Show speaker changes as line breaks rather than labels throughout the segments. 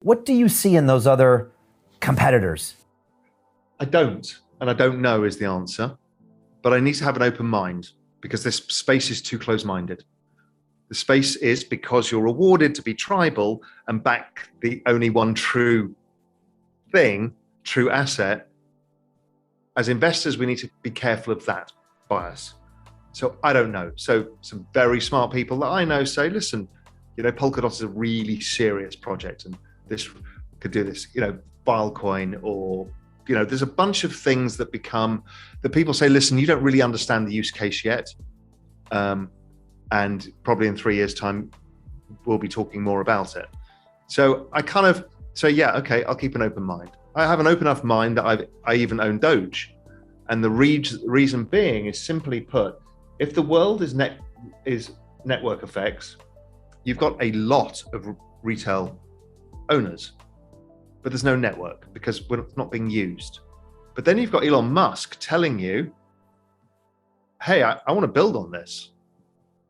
What do you see in those other competitors?
I don't, and I don't know is the answer, but I need to have an open mind because this space is too close-minded. The space is because you're rewarded to be tribal and back the only one true thing, true asset. As investors, we need to be careful of that bias. So I don't know. So some very smart people that I know say, listen, Polkadot is a really serious project and this could do this, Filecoin or, there's a bunch of things that people say, listen, you don't really understand the use case yet. And probably in 3 years' time, we'll be talking more about it. So I kind of say, yeah, okay, I'll keep an open mind. I have an open enough mind that I even own Doge. And the reason being is simply put, if the world is network effects, you've got a lot of retail owners, but there's no network because it's not being used. But then you've got Elon Musk telling you, hey, I want to build on this.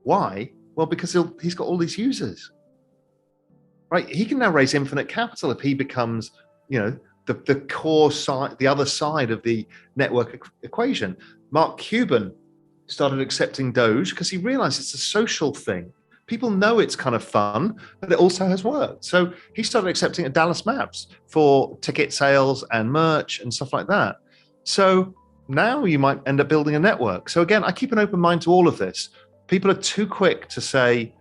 Why? Well, because he's got all these users, right? He can now raise infinite capital if he becomes, the core side, the other side of the network equation. Mark Cuban started accepting Doge because he realized it's a social thing. People know it's kind of fun, but it also has worked. So he started accepting a Dallas Maps for ticket sales and merch and stuff like that. So now you might end up building a network. So again, I keep an open mind to all of this. People are too quick to say,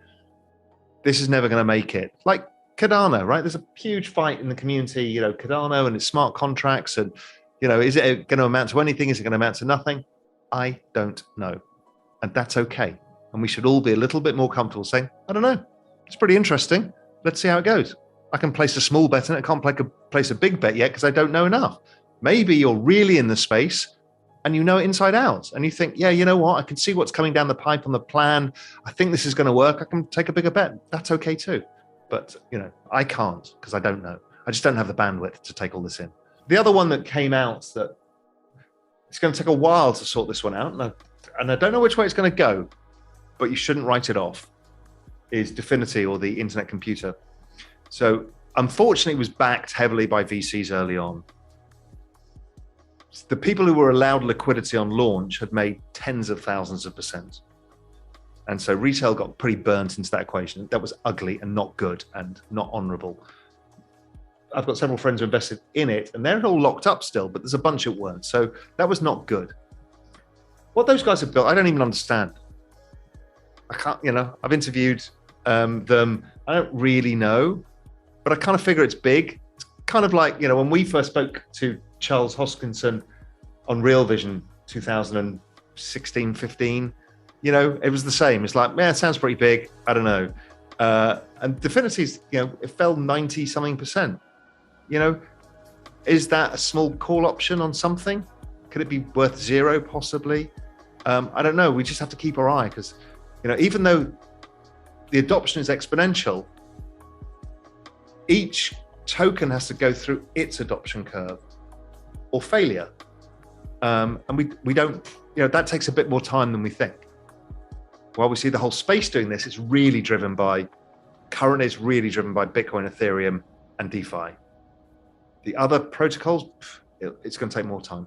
this is never going to make it. Like Cardano, right? There's a huge fight in the community, Cardano and its smart contracts. And, is it going to amount to anything? Is it going to amount to nothing? I don't know. And that's okay. And we should all be a little bit more comfortable saying, I don't know. It's pretty interesting. Let's see how it goes. I can place a small bet and I can't place a big bet yet because I don't know enough. Maybe you're really in the space and you know it inside out. And you think, yeah, you know what? I can see what's coming down the pipe on the plan. I think this is going to work. I can take a bigger bet. That's okay too. But, I can't because I don't know. I just don't have the bandwidth to take all this in. The other one that came out that it's going to take a while to sort this one out. And I don't know which way it's going to go, but you shouldn't write it off, is Dfinity or the internet computer. So unfortunately, it was backed heavily by VCs early on. The people who were allowed liquidity on launch had made tens of thousands of %. And so retail got pretty burnt into that equation. That was ugly and not good and not honorable. I've got several friends who invested in it and they're all locked up still, but there's a bunch that weren't. So that was not good. What those guys have built, I don't even understand. I can't, I've interviewed them. I don't really know, but I kind of figure it's big. It's kind of like, when we first spoke to Charles Hoskinson on Real Vision 2016, 15, it was the same. It's like, it sounds pretty big. I don't know. And Dfinity's, it fell 90 something %. Is that a small call option on something? Could it be worth zero possibly? I don't know. We just have to keep our eye because, even though the adoption is exponential, each token has to go through its adoption curve or failure. And we don't, that takes a bit more time than we think. While we see the whole space doing this, it's really driven by Bitcoin, Ethereum, and DeFi. The other protocols, it's going to take more time.